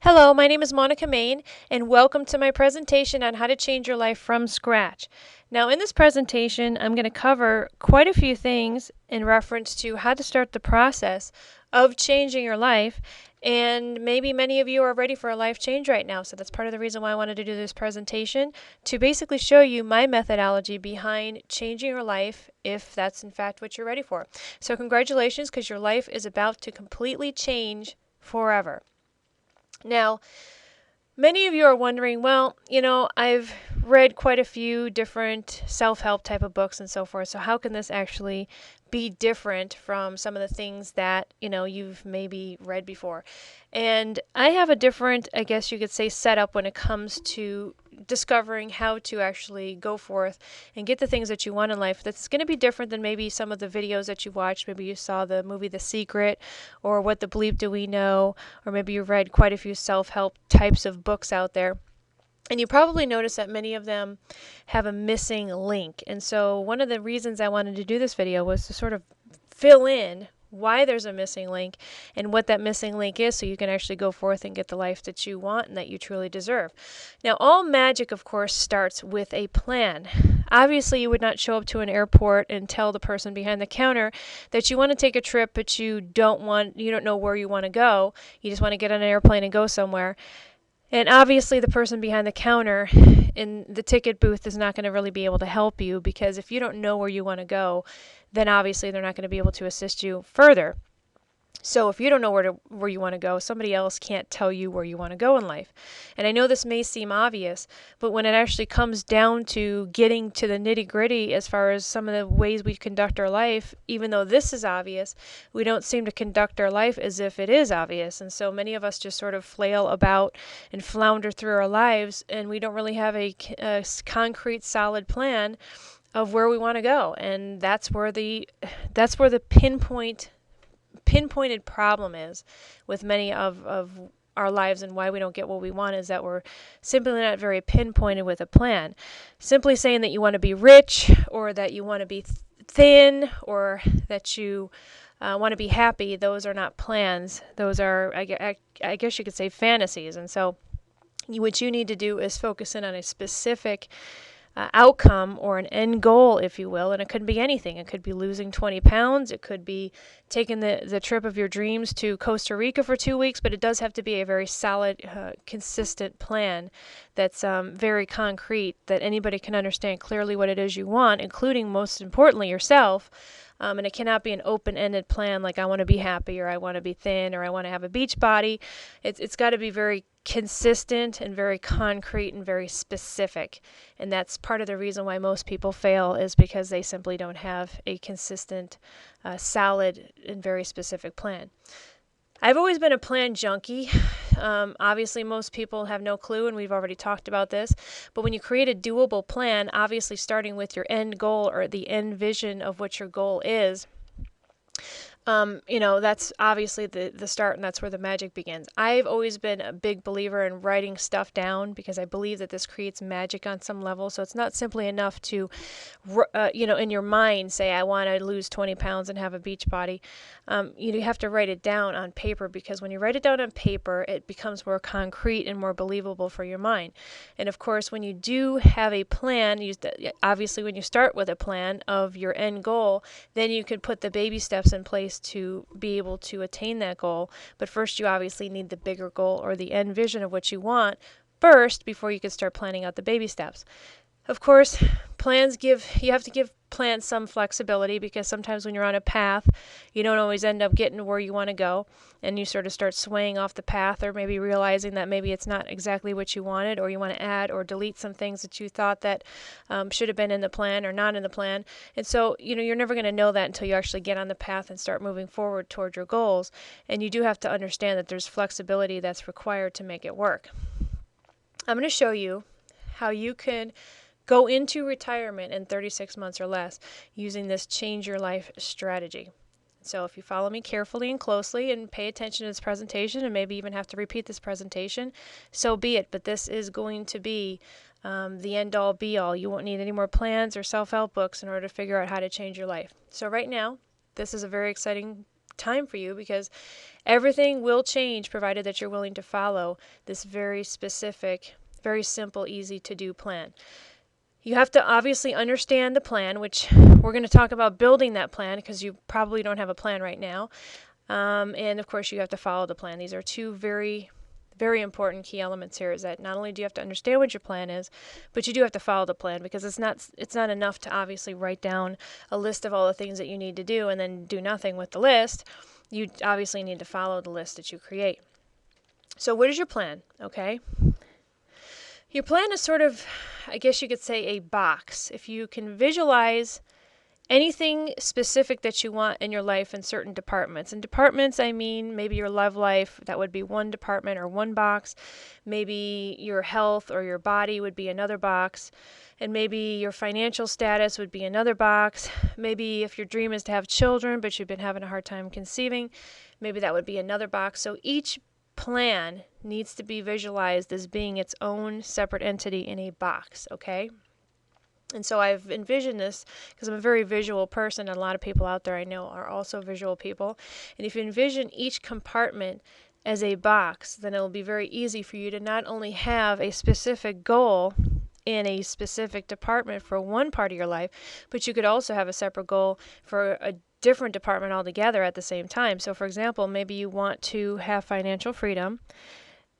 Hello, my name is Monica Main, and welcome to my presentation on how to change your life from scratch. Now, in this presentation, I'm going to cover quite a few things in reference to how to start the process of changing your life, and maybe many of you are ready for a life change right now, so that's part of the reason why I wanted to do this presentation, to basically show you my methodology behind changing your life if that's in fact what you're ready for. So congratulations, because your life is about to completely change forever. Now, many of you are wondering, well, I've read quite a few different self-help type of books and so forth, so how can this actually be different from some of the things that, you've maybe read before? And I have a different, I guess you could say, setup when it comes to discovering how to actually go forth and get the things that you want in life. That's going to be different than maybe some of the videos that you watched. Maybe you saw the movie The Secret, or What the Bleep Do We Know, or maybe you read quite a few self-help types of books out there. And you probably notice that many of them have a missing link. And so one of the reasons I wanted to do this video was to sort of fill in why there's a missing link and what that missing link is, so you can actually go forth and get the life that you want and that you truly deserve. Now, all magic, of course, starts with a plan. Obviously, you would not show up to an airport and tell the person behind the counter that you want to take a trip, but you don't know where you want to go. You just want to get on an airplane and go somewhere. And obviously the person behind the counter in the ticket booth is not going to really be able to help you, because if you don't know where you want to go, then obviously they're not going to be able to assist you further. So if you don't know where you want to go, somebody else can't tell you where you want to go in life. And I know this may seem obvious, but when it actually comes down to getting to the nitty-gritty as far as some of the ways we conduct our life, even though this is obvious, we don't seem to conduct our life as if it is obvious. And so many of us just sort of flail about and flounder through our lives, and we don't really have a concrete, solid plan of where we want to go. And that's where the pinpointed problem is with many of our lives, and why we don't get what we want is that we're simply not very pinpointed with a plan. Simply saying that you want to be rich, or that you want to be thin, or that you want to be happy, those are not plans. Those are, I guess you could say, fantasies. And so what you need to do is focus in on a specific outcome, or an end goal, if you will. And it could be anything. It could be losing 20 pounds. It could be taking the trip of your dreams to Costa Rica for 2 weeks. But it does have to be a very solid, consistent plan that's very concrete, that anybody can understand clearly what it is you want, including, most importantly, yourself. And it cannot be an open-ended plan like I want to be happy, or I want to be thin, or I want to have a beach body. It's got to be very consistent and very concrete and very specific. And that's part of the reason why most people fail, is because they simply don't have a consistent, solid, and very specific plan. I've always been a plan junkie. Obviously, most people have no clue, and we've already talked about this. But when you create a doable plan, obviously starting with your end goal, or the end vision of what your goal is, that's obviously the start, and that's where the magic begins. I've always been a big believer in writing stuff down, because I believe that this creates magic on some level. So it's not simply enough to, in your mind say, I want to lose 20 pounds and have a beach body. You have to write it down on paper, because when you write it down on paper, it becomes more concrete and more believable for your mind. And of course, when you do have a plan, obviously when you start with a plan of your end goal, then you can put the baby steps in place to be able to attain that goal. But first, you obviously need the bigger goal, or the end vision of what you want first, before you can start planning out the baby steps. Of course, you have to give plans some flexibility, because sometimes when you're on a path, you don't always end up getting where you want to go, and you sort of start swaying off the path, or maybe realizing that maybe it's not exactly what you wanted, or you want to add or delete some things that you thought that should have been in the plan or not in the plan. And so, you're never going to know that until you actually get on the path and start moving forward toward your goals. And you do have to understand that there's flexibility that's required to make it work. I'm going to show you how you can go into retirement in 36 months or less using this change your life strategy. So if you follow me carefully and closely and pay attention to this presentation, and maybe even have to repeat this presentation, so be it. But this is going to be the end-all be-all. You won't need any more plans or self-help books in order to figure out how to change your life. So right now, this is a very exciting time for you, because everything will change provided that you're willing to follow this very specific, very simple, easy to do plan. You have to obviously understand the plan, which we're going to talk about building that plan, because you probably don't have a plan right now. And of course, you have to follow the plan. These are two very, very important key elements here, is that not only do you have to understand what your plan is, but you do have to follow the plan, because it's not enough to obviously write down a list of all the things that you need to do and then do nothing with the list. You obviously need to follow the list that you create. So what is your plan? Okay. Your plan is sort of, I guess you could say, a box. If you can visualize anything specific that you want in your life in certain departments. And departments, I mean, maybe your love life, that would be one department or one box. Maybe your health or your body would be another box. And maybe your financial status would be another box. Maybe if your dream is to have children, but you've been having a hard time conceiving, maybe that would be another box. So each plan needs to be visualized as being its own separate entity in a box, okay? And so I've envisioned this because I'm a very visual person, and a lot of people out there I know are also visual people. And if you envision each compartment as a box, then it'll be very easy for you to not only have a specific goal in a specific department for one part of your life, but you could also have a separate goal for a different department altogether at the same time. So for example, maybe you want to have financial freedom,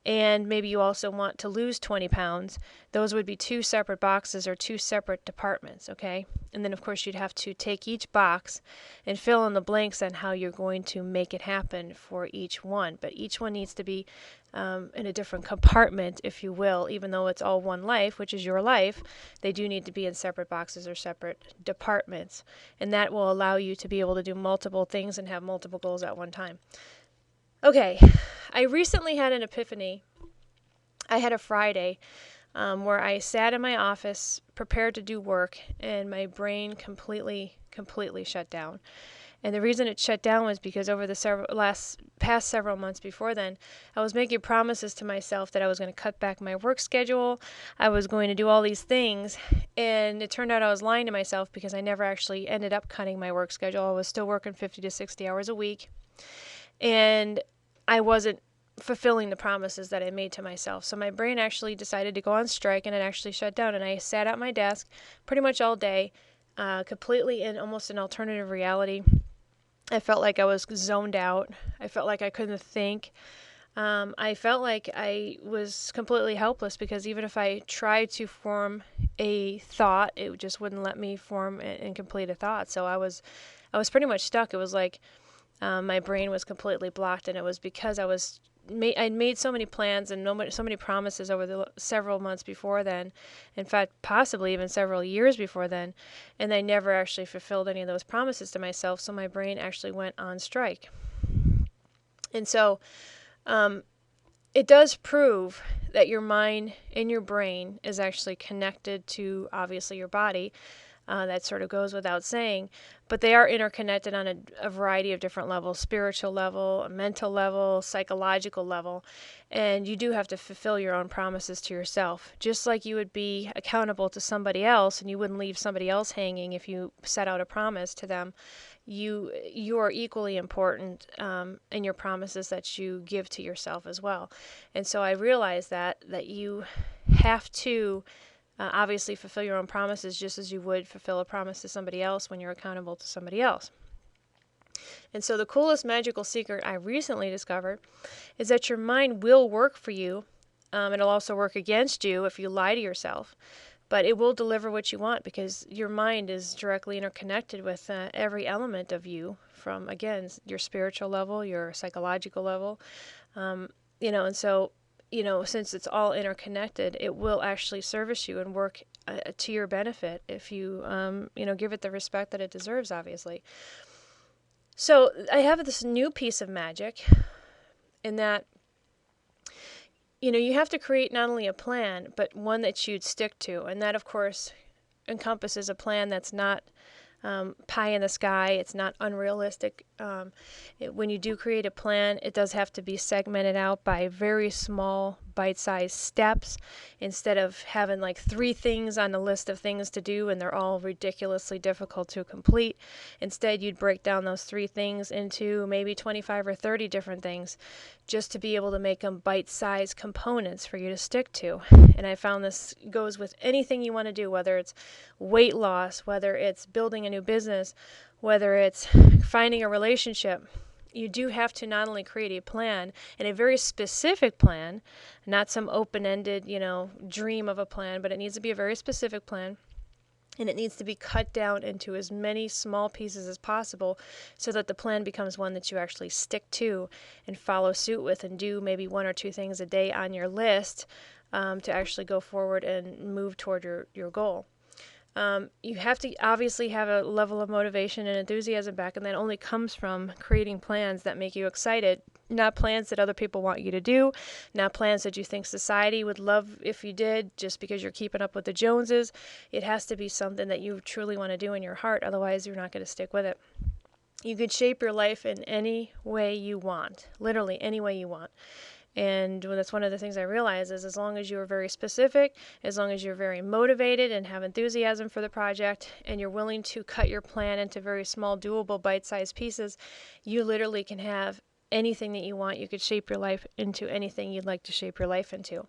and maybe you also want to lose 20 pounds. Those would be two separate boxes or two separate departments, okay? And then, of course, you'd have to take each box and fill in the blanks on how you're going to make it happen for each one. But each one needs to be in a different compartment, if you will. Even though it's all one life, which is your life, they do need to be in separate boxes or separate departments. And that will allow you to be able to do multiple things and have multiple goals at one time. Okay, I recently had an epiphany. I had a Friday where I sat in my office, prepared to do work, and my brain completely shut down. And the reason it shut down was because over the past several months before then, I was making promises to myself that I was going to cut back my work schedule. I was going to do all these things, and it turned out I was lying to myself, because I never actually ended up cutting my work schedule. I was still working 50 to 60 hours a week, and I wasn't fulfilling the promises that I made to myself. So my brain actually decided to go on strike, and it actually shut down. And I sat at my desk pretty much all day, completely in almost an alternative reality. I felt like I was zoned out. I felt like I couldn't think. I felt like I was completely helpless, because even if I tried to form a thought, it just wouldn't let me form and complete a thought. So I was pretty much stuck. It was like my brain was completely blocked, and it was because I'd made so many plans and so many promises over the several months before then, in fact, possibly even several years before then, and I never actually fulfilled any of those promises to myself, so my brain actually went on strike. And so it does prove that your mind and your brain is actually connected to, obviously, your body. That sort of goes without saying, but they are interconnected on a variety of different levels: spiritual level, mental level, psychological level, and you do have to fulfill your own promises to yourself. Just like you would be accountable to somebody else, and you wouldn't leave somebody else hanging if you set out a promise to them, you are equally important in your promises that you give to yourself as well. And so I realized that you have to obviously fulfill your own promises, just as you would fulfill a promise to somebody else when you're accountable to somebody else. And so the coolest magical secret I recently discovered is that your mind will work for you. It'll also work against you if you lie to yourself, but it will deliver what you want, because your mind is directly interconnected with every element of you, from, again, your spiritual level, your psychological level, and so since it's all interconnected, it will actually service you and work to your benefit if you, give it the respect that it deserves, obviously. So I have this new piece of magic in that, you have to create not only a plan, but one that you'd stick to. And that, of course, encompasses a plan that's not pie in the sky. It's not unrealistic. When you do create a plan, it does have to be segmented out by very small bite-sized steps instead of having like 3 things on the list of things to do and they're all ridiculously difficult to complete. Instead, you'd break down those 3 things into maybe 25 or 30 different things just to be able to make them bite-sized components for you to stick to. And I found this goes with anything you want to do, whether it's weight loss, whether it's building a new business, whether it's finding a relationship. You do have to not only create a plan, and a very specific plan, not some open-ended, dream of a plan, but it needs to be a very specific plan. And it needs to be cut down into as many small pieces as possible so that the plan becomes one that you actually stick to and follow suit with and do maybe 1 or 2 things a day on your list to actually go forward and move toward your goal. You have to obviously have a level of motivation and enthusiasm back, and that only comes from creating plans that make you excited, not plans that other people want you to do, not plans that you think society would love if you did just because you're keeping up with the Joneses. It has to be something that you truly want to do in your heart, otherwise you're not going to stick with it. You could shape your life in any way you want, literally any way you want. And that's one of the things I realize is as long as you're very specific, as long as you're very motivated and have enthusiasm for the project, and you're willing to cut your plan into very small, doable, bite-sized pieces, you literally can have anything that you want. You could shape your life into anything you'd like to shape your life into.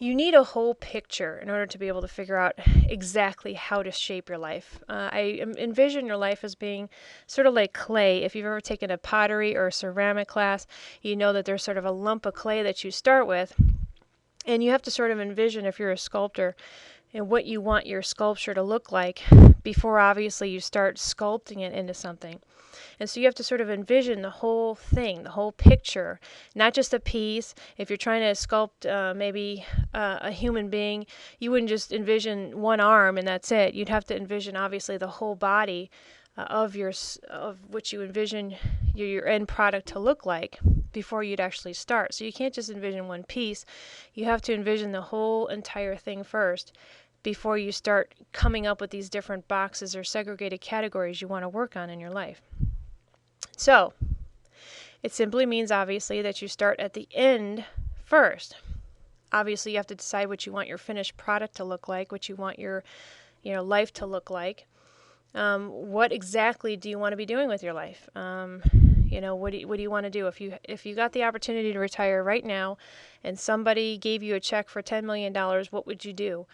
You need a whole picture in order to be able to figure out exactly how to shape your life. I envision your life as being sort of like clay. If you've ever taken a pottery or a ceramic class, you know that there's sort of a lump of clay that you start with, and you have to sort of envision, if you're a sculptor, and what you want your sculpture to look like before obviously you start sculpting it into something. And so you have to sort of envision the whole thing, the whole picture, not just a piece. If you're trying to sculpt maybe a human being, you wouldn't just envision one arm and that's it. You'd have to envision obviously the whole body of what you envision your end product to look like before you'd actually start. So you can't just envision one piece. You have to envision the whole entire thing first before you start coming up with these different boxes or segregated categories you want to work on in your life. So, it simply means obviously that you start at the end first. Obviously, you have to decide what you want your finished product to look like, what you want your life to look like. What exactly do you want to be doing with your life? What do you want to do? If you got the opportunity to retire right now and somebody gave you a check for $10 million, what would you do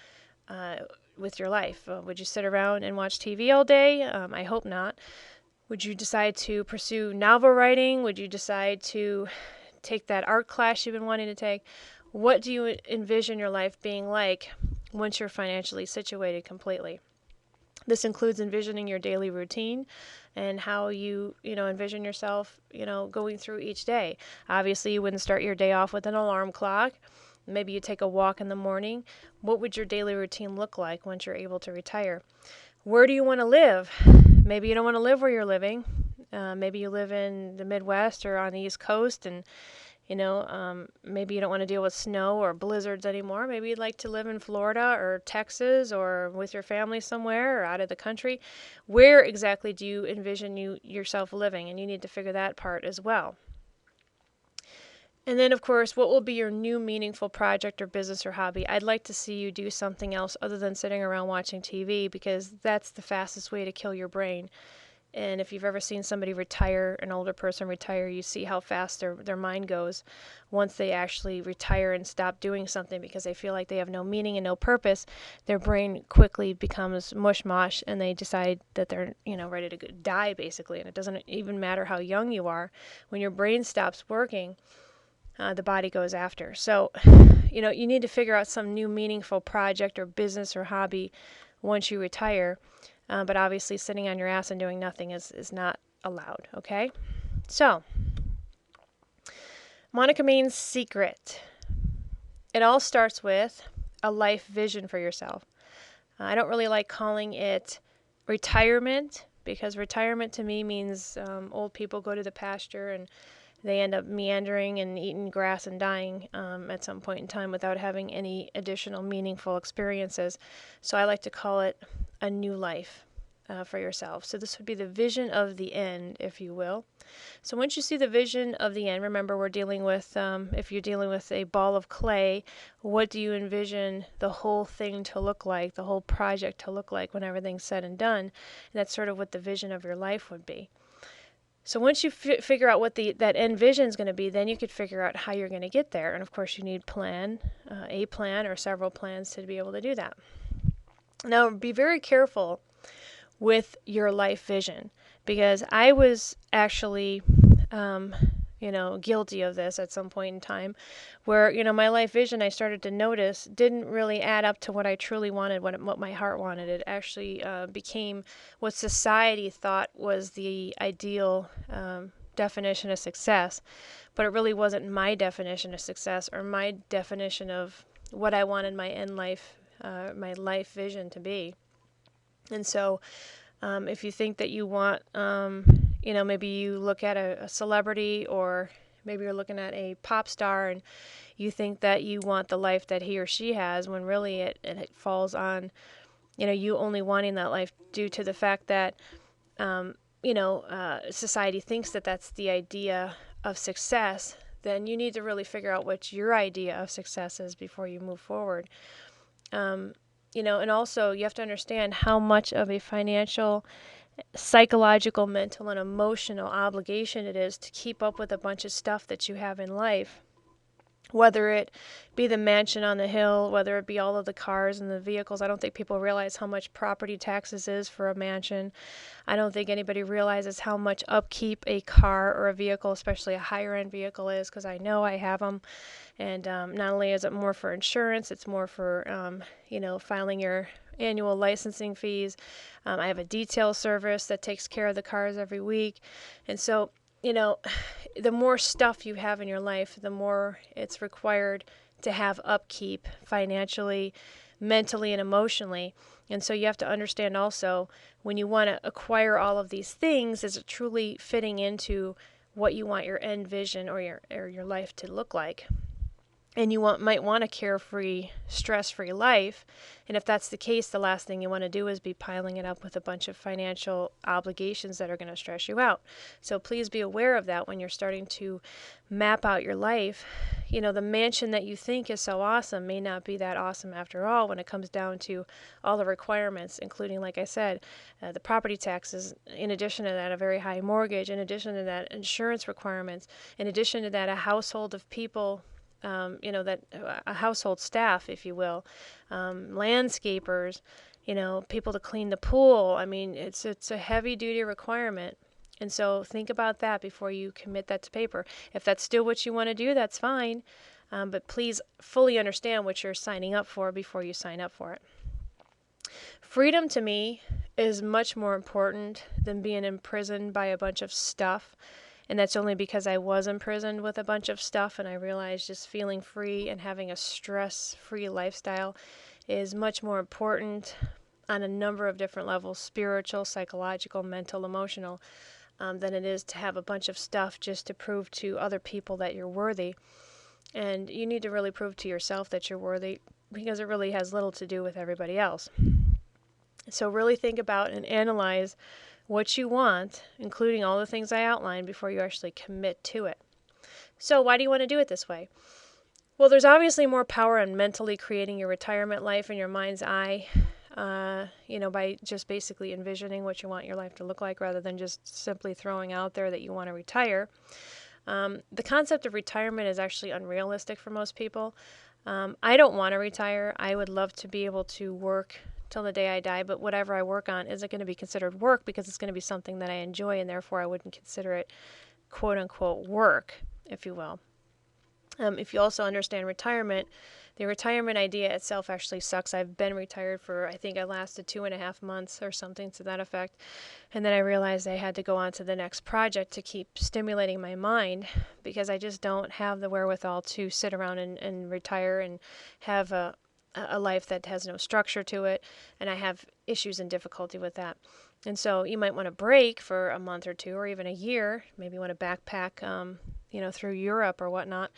with your life? Would you sit around and watch TV all day? I hope not. Would you decide to pursue novel writing? Would you decide to take that art class you've been wanting to take? What do you envision your life being like once you're financially situated completely? This includes envisioning your daily routine and how you envision yourself, going through each day. Obviously, you wouldn't start your day off with an alarm clock. Maybe you take a walk in the morning. What would your daily routine look like once you're able to retire? Where do you want to live? Maybe you don't want to live where you're living. Maybe you live in the Midwest or on the East Coast, and maybe you don't want to deal with snow or blizzards anymore. Maybe you'd like to live in Florida or Texas or with your family somewhere or out of the country. Where exactly do you envision yourself living? And you need to figure that part as well. And then, of course, what will be your new meaningful project or business or hobby? I'd like to see you do something else other than sitting around watching TV, because that's the fastest way to kill your brain. And if you've ever seen somebody retire, an older person retire, you see how fast their mind goes once they actually retire and stop doing something because they feel like they have no meaning and no purpose. Their brain quickly becomes mush and they decide that they're ready to die, basically. And it doesn't even matter how young you are. When your brain stops working, the body goes after. So, you need to figure out some new meaningful project or business or hobby once you retire. But obviously sitting on your ass and doing nothing is not allowed, okay? So, Monica Main's secret. It all starts with a life vision for yourself. I don't really like calling it retirement, because retirement to me means old people go to the pasture and they end up meandering and eating grass and dying at some point in time without having any additional meaningful experiences. So I like to call it a new life. for yourself. So this would be the vision of the end, if you will. So once you see the vision of the end, remember we're dealing with, if you're dealing with a ball of clay, what do you envision the whole thing to look like, the whole project to look like when everything's said and done? And that's sort of what the vision of your life would be. So once you figure out what that end vision is going to be, then you could figure out how you're going to get there. And of course you need a plan or several plans to be able to do that. Now be very careful with your life vision, because I was actually, guilty of this at some point in time where, my life vision I started to notice didn't really add up to what I truly wanted, what my heart wanted. It actually became what society thought was the ideal definition of success, but it really wasn't my definition of success or my definition of what I wanted my end life, my life vision to be. And so if you think that you want, maybe you look at a celebrity, or maybe you're looking at a pop star and you think that you want the life that he or she has, when really it falls on, you only wanting that life due to the fact that, society thinks that that's the idea of success. Then you need to really figure out what your idea of success is before you move forward. And also you have to understand how much of a financial, psychological, mental, and emotional obligation it is to keep up with a bunch of stuff that you have in life. Whether it be the mansion on the hill, whether it be all of the cars and the vehicles. I don't think people realize how much property taxes is for a mansion. I don't think anybody realizes how much upkeep a car or a vehicle, especially a higher end vehicle, is, because I know I have them. And not only is it more for insurance, it's more for, filing your annual licensing fees. I have a detail service that takes care of the cars every week. And so, the more stuff you have in your life, the more it's required to have upkeep financially, mentally, and emotionally. And so you have to understand also, when you want to acquire all of these things, is it truly fitting into what you want your end vision or your life to look like? And you might want a carefree, stress-free life. And if that's the case, the last thing you want to do is be piling it up with a bunch of financial obligations that are going to stress you out. So please be aware of that when you're starting to map out your life. The mansion that you think is so awesome may not be that awesome after all when it comes down to all the requirements, including, like I said, the property taxes, in addition to that, a very high mortgage, in addition to that, insurance requirements, in addition to that, a household of people, a household staff, if you will, landscapers, people to clean the pool. I mean, it's a heavy duty requirement. And so think about that before you commit that to paper. If that's still what you want to do, that's fine. But please fully understand what you're signing up for before you sign up for it. Freedom to me is much more important than being imprisoned by a bunch of stuff. And that's only because I was imprisoned with a bunch of stuff, and I realized just feeling free and having a stress-free lifestyle is much more important on a number of different levels, spiritual, psychological, mental, emotional, than it is to have a bunch of stuff just to prove to other people that you're worthy. And you need to really prove to yourself that you're worthy, because it really has little to do with everybody else. So really think about and analyze what you want, including all the things I outlined, before you actually commit to it. So why do you want to do it this way? Well, there's obviously more power in mentally creating your retirement life in your mind's eye, by just basically envisioning what you want your life to look like rather than just simply throwing out there that you want to retire. The concept of retirement is actually unrealistic for most people. I don't want to retire. I would love to be able to work till the day I die, but whatever I work on isn't going to be considered work, because it's going to be something that I enjoy, and therefore I wouldn't consider it quote-unquote work, if you will. If you also understand retirement, the retirement idea itself actually sucks. I've been retired for, I think I lasted 2.5 months or something to that effect, and then I realized I had to go on to the next project to keep stimulating my mind, because I just don't have the wherewithal to sit around and retire and have a life that has no structure to it, and I have issues and difficulty with that. And so you might want to break for a month or two or even a year. Maybe you want to backpack, through Europe or whatnot.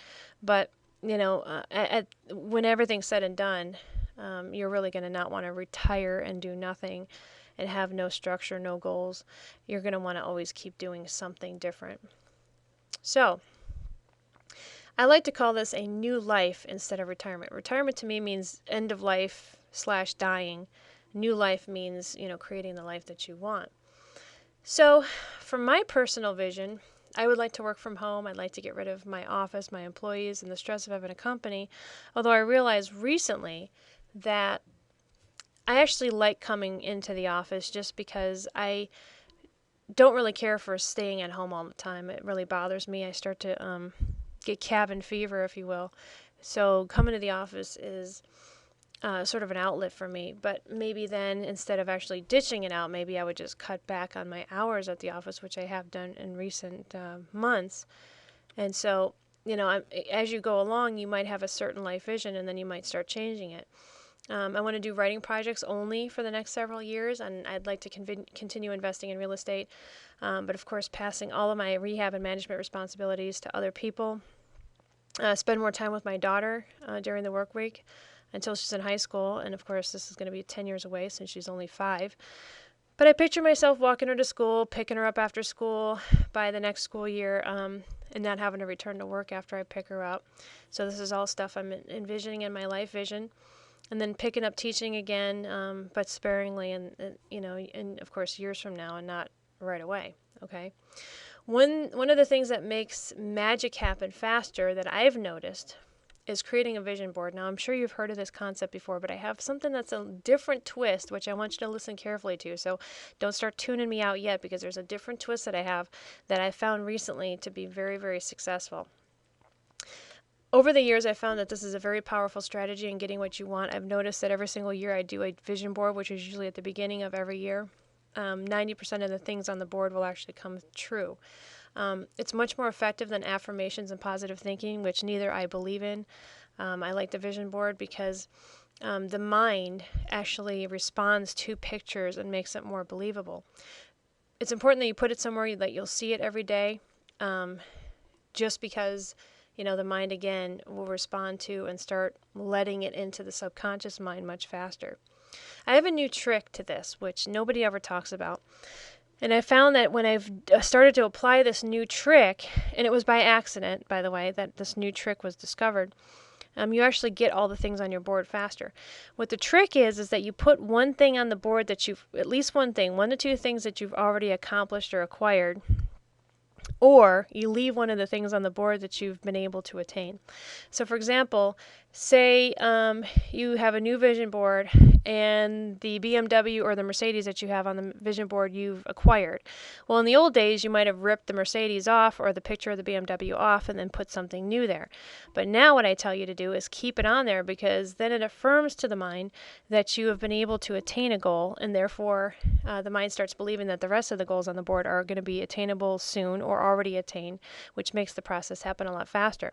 But, when everything's said and done, you're really going to not want to retire and do nothing and have no structure, no goals, you're going to want to always keep doing something different. So, I like to call this a new life instead of retirement. Retirement to me means end of life / dying. New life means, creating the life that you want. So, from my personal vision, I would like to work from home. I'd like to get rid of my office, my employees, and the stress of having a company. Although I realized recently that I actually like coming into the office just because I don't really care for staying at home all the time. It really bothers me. I start to get cabin fever, if you will. So coming to the office is sort of an outlet for me. But maybe then, instead of actually ditching it out, maybe I would just cut back on my hours at the office, which I have done in recent months. And so, as you go along, you might have a certain life vision, and then you might start changing it. I want to do writing projects only for the next several years, and I'd like to continue investing in real estate, but of course passing all of my rehab and management responsibilities to other people. Spend more time with my daughter during the work week until she's in high school, and of course this is going to be 10 years away since she's only 5. But I picture myself walking her to school, picking her up after school by the next school year, and not having to return to work after I pick her up. So this is all stuff I'm envisioning in my life vision. And then picking up teaching again, but sparingly, and of course years from now, and not right away. Okay. One of the things that makes magic happen faster that I've noticed is creating a vision board. Now, I'm sure you've heard of this concept before, but I have something that's a different twist, which I want you to listen carefully to. So don't start tuning me out yet, because there's a different twist that I have that I found recently to be very, very successful. Over the years, I found that this is a very powerful strategy in getting what you want. I've noticed that every single year I do a vision board, which is usually at the beginning of every year. 90% of the things on the board will actually come true. It's much more effective than affirmations and positive thinking, which neither I believe in. I like the vision board because the mind actually responds to pictures and makes it more believable. It's important that you put it somewhere that you'll see it every day, just because the mind, again, will respond to and start letting it into the subconscious mind much faster. I have a new trick to this, which nobody ever talks about. And I found that when I've started to apply this new trick, and it was by accident, by the way, that this new trick was discovered, you actually get all the things on your board faster. What the trick is that you put one thing on the board that at least one to two things that you've already accomplished or acquired, or you leave one of the things on the board that you've been able to attain. So for example, say you have a new vision board and the BMW or the Mercedes that you have on the vision board you've acquired. Well, in the old days, you might have ripped the Mercedes off or the picture of the BMW off and then put something new there. But now what I tell you to do is keep it on there, because then it affirms to the mind that you have been able to attain a goal, and therefore the mind starts believing that the rest of the goals on the board are going to be attainable soon or already attained, which makes the process happen a lot faster.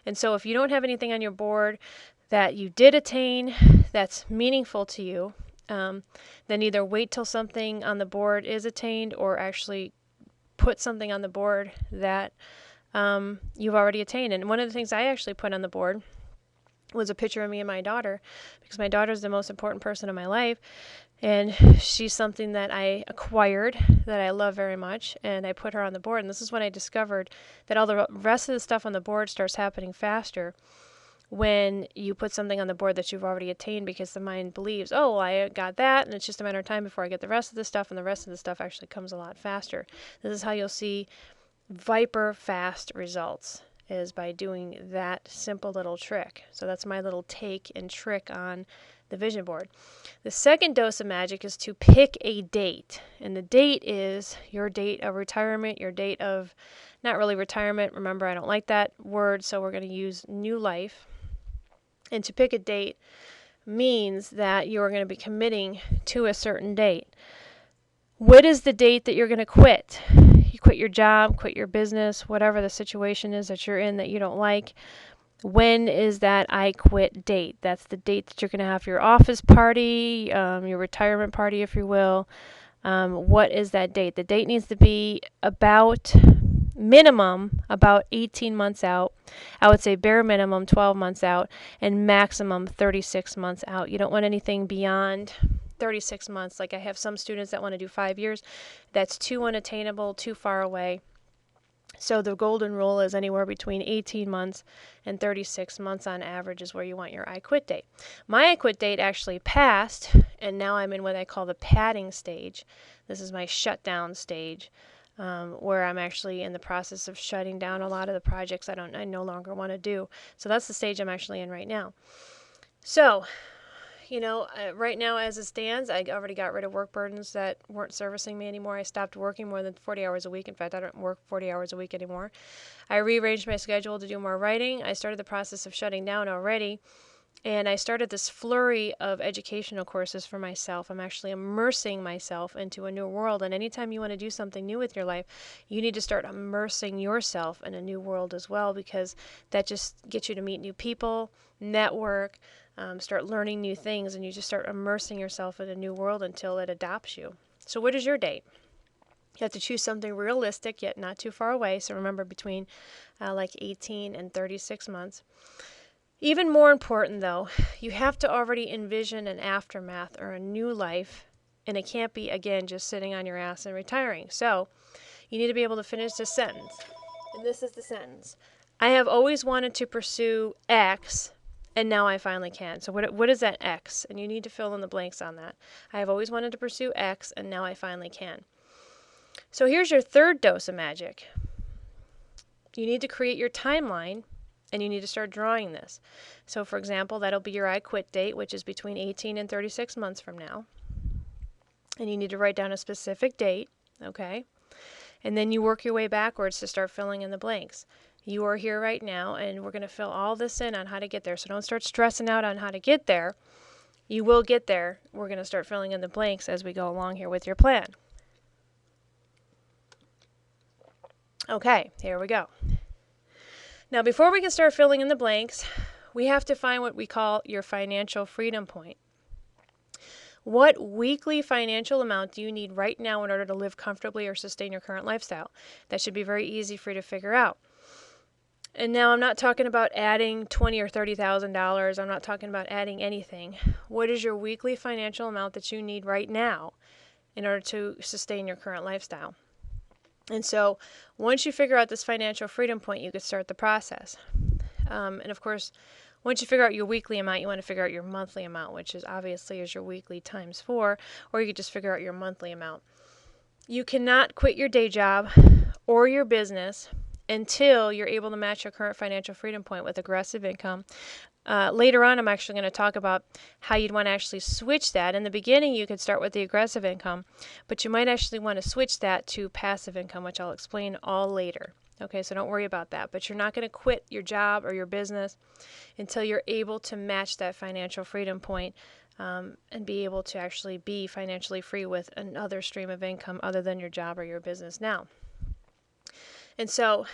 And so if you don't have anything on your board that you did attain that's meaningful to you, then either wait till something on the board is attained, or actually put something on the board that you've already attained. And one of the things I actually put on the board was a picture of me and my daughter, because my daughter is the most important person in my life, and she's something that I acquired that I love very much, and I put her on the board. And this is when I discovered that all the rest of the stuff on the board starts happening faster when you put something on the board that you've already attained, because the mind believes, oh, well, I got that, and it's just a matter of time before I get the rest of the stuff, and the rest of the stuff actually comes a lot faster. This is how you'll see viper fast results, is by doing that simple little trick. So that's my little take and trick on the vision board. The second dose of magic is to pick a date. And the date is your date of retirement, your date of, not really retirement, remember I don't like that word, so we're going to use new life. And to pick a date means that you're going to be committing to a certain date. What is the date that you're going to quit? You quit your job, quit your business, whatever the situation is that you're in that you don't like. When is that I quit date? That's the date that you're going to have your office party, your retirement party, if you will. What is that date? The date needs to be about minimum about 18 months out. I would say bare minimum 12 months out, and maximum 36 months out. You don't want anything beyond 36 months. Like I have some students that want to do 5 years. That's too unattainable, too far away. So the golden rule is anywhere between 18 months and 36 months on average is where you want your I quit date. My I quit date actually passed, and now I'm in what I call the padding stage. This is my shutdown stage, where I'm actually in the process of shutting down a lot of the projects I no longer want to do. So that's the stage I'm actually in right now. So, right now as it stands, I already got rid of work burdens that weren't servicing me anymore. I stopped working more than 40 hours a week. In fact, I don't work 40 hours a week anymore. I rearranged my schedule to do more writing. I started the process of shutting down already. And I started this flurry of educational courses for myself. I'm actually immersing myself into a new world. And anytime you want to do something new with your life, you need to start immersing yourself in a new world as well, because that just gets you to meet new people, network, start learning new things, and you just start immersing yourself in a new world until it adopts you. So what is your date? You have to choose something realistic yet not too far away. So remember, between like 18 and 36 months. Even more important, though, you have to already envision an aftermath or a new life, and it can't be, again, just sitting on your ass and retiring. So you need to be able to finish this sentence, and this is the sentence. I have always wanted to pursue X, and now I finally can. So what is that X? And you need to fill in the blanks on that. I have always wanted to pursue X, and now I finally can. So here's your third dose of magic. You need to create your timeline, and you need to start drawing this. So for example, that'll be your I quit date, which is between 18 and 36 months from now. And you need to write down a specific date, okay? And then you work your way backwards to start filling in the blanks. You are here right now, and we're going to fill all this in on how to get there. So don't start stressing out on how to get there. You will get there. We're going to start filling in the blanks as we go along here with your plan. Okay, here we go. Now, before we can start filling in the blanks, we have to find what we call your financial freedom point. What weekly financial amount do you need right now in order to live comfortably or sustain your current lifestyle? That should be very easy for you to figure out. And now I'm not talking about adding $20,000 or $30,000. I'm not talking about adding anything. What is your weekly financial amount that you need right now in order to sustain your current lifestyle? And so once you figure out this financial freedom point, you could start the process. And of course, once you figure out your weekly amount, you want to figure out your monthly amount, which is obviously is your weekly times 4, or you could just figure out your monthly amount. You cannot quit your day job or your business until you're able to match your current financial freedom point with aggressive income. Later on, I'm actually going to talk about how you'd want to actually switch that. In the beginning, you could start with the aggressive income, but you might actually want to switch that to passive income, which I'll explain all later. Okay, so don't worry about that. But you're not going to quit your job or your business until you're able to match that financial freedom point, and be able to actually be financially free with another stream of income other than your job or your business now. And so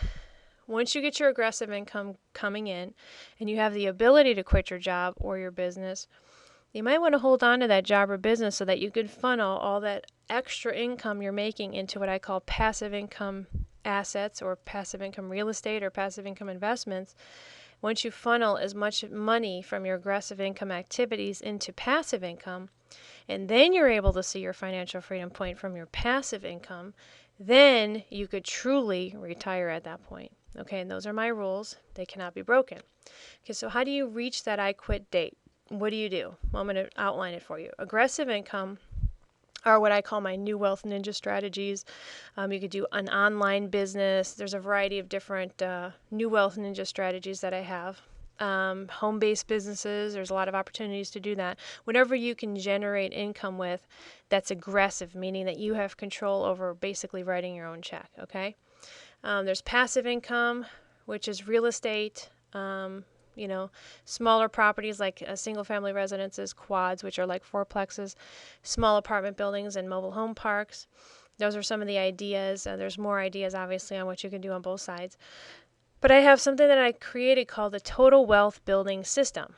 once you get your aggressive income coming in and you have the ability to quit your job or your business, you might want to hold on to that job or business so that you can funnel all that extra income you're making into what I call passive income assets, or passive income real estate, or passive income investments. Once you funnel as much money from your aggressive income activities into passive income, and then you're able to see your financial freedom point from your passive income, then you could truly retire at that point. Okay, and those are my rules. They cannot be broken. Okay, so how do you reach that I quit date? What do you do? Well, I'm going to outline it for you. Aggressive income are what I call my new wealth ninja strategies. You could do an online business. There's a variety of different new wealth ninja strategies that I have. Home-based businesses, there's a lot of opportunities to do that. Whatever you can generate income with that's aggressive, meaning that you have control over basically writing your own check, okay? There's passive income, which is real estate, smaller properties like single-family residences, quads, which are like fourplexes, small apartment buildings, and mobile home parks. Those are some of the ideas. There's more ideas, obviously, on what you can do on both sides. But I have something that I created called the Total Wealth Building System.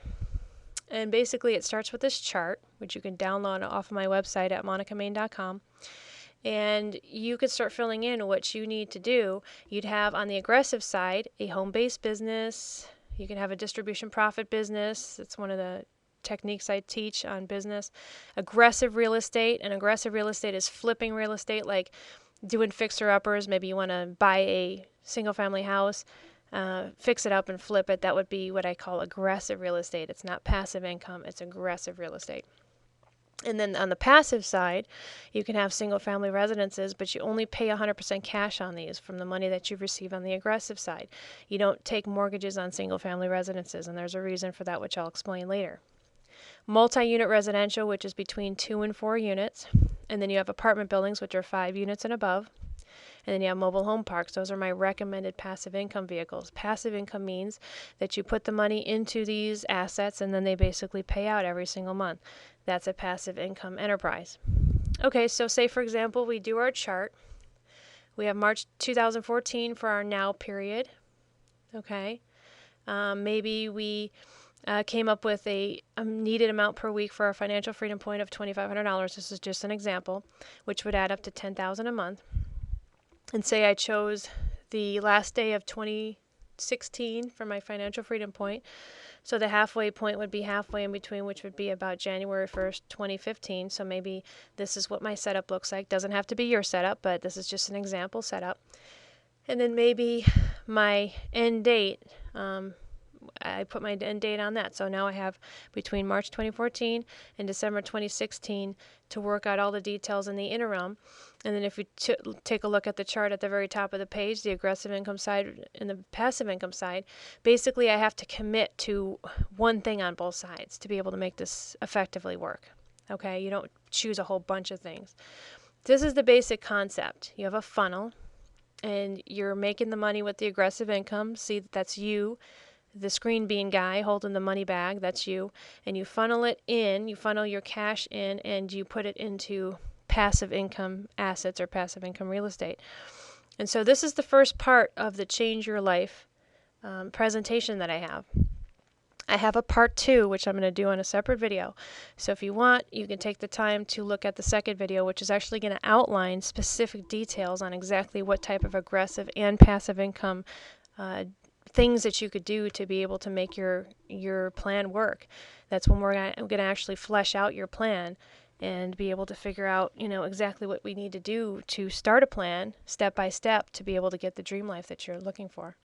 And basically it starts with this chart, which you can download off of my website at monicamain.com. And you could start filling in what you need to do. You'd have on the aggressive side a home-based business. You can have a distribution profit business. It's one of the techniques I teach on business. Aggressive real estate, and aggressive real estate is flipping real estate, like doing fixer-uppers. Maybe you want to buy a single-family house, fix it up and flip it. That would be what I call aggressive real estate. It's not passive income, it's aggressive real estate. And then on the passive side, you can have single-family residences, but you only pay 100% cash on these from the money that you receive on the aggressive side. You don't take mortgages on single-family residences, and there's a reason for that, which I'll explain later. Multi-unit residential, which is between 2 and 4 units. And then you have apartment buildings, which are 5 units and above. And then you have mobile home parks. Those are my recommended passive income vehicles. Passive income means that you put the money into these assets and then they basically pay out every single month. That's a passive income enterprise. Okay, so say for example, we do our chart. We have March 2014 for our now period. Okay, maybe we came up with a needed amount per week for our financial freedom point of $2,500. This is just an example, which would add up to $10,000 a month. And say I chose the last day of 2016 for my financial freedom point. So the halfway point would be halfway in between, which would be about January 1st, 2015. So maybe this is what my setup looks like. Doesn't have to be your setup, but this is just an example setup. And then maybe my end date, I put my end date on that. So now I have between March 2014 and December 2016 to work out all the details in the interim. And then if you take a look at the chart at the very top of the page, the aggressive income side and the passive income side, basically I have to commit to one thing on both sides to be able to make this effectively work. Okay, you don't choose a whole bunch of things. This is the basic concept. You have a funnel and you're making the money with the aggressive income. See, that's you. The screen bean guy holding the money bag, that's you, and you funnel it in, you funnel your cash in, and you put it into passive income assets or passive income real estate. And so this is the first part of the Change Your Life presentation that I have. I have a part 2, which I'm going to do on a separate video. So if you want, you can take the time to look at the second video, which is actually going to outline specific details on exactly what type of aggressive and passive income things that you could do to be able to make your plan work. That's when we're going to actually flesh out your plan and be able to figure out, exactly what we need to do to start a plan step by step to be able to get the dream life that you're looking for.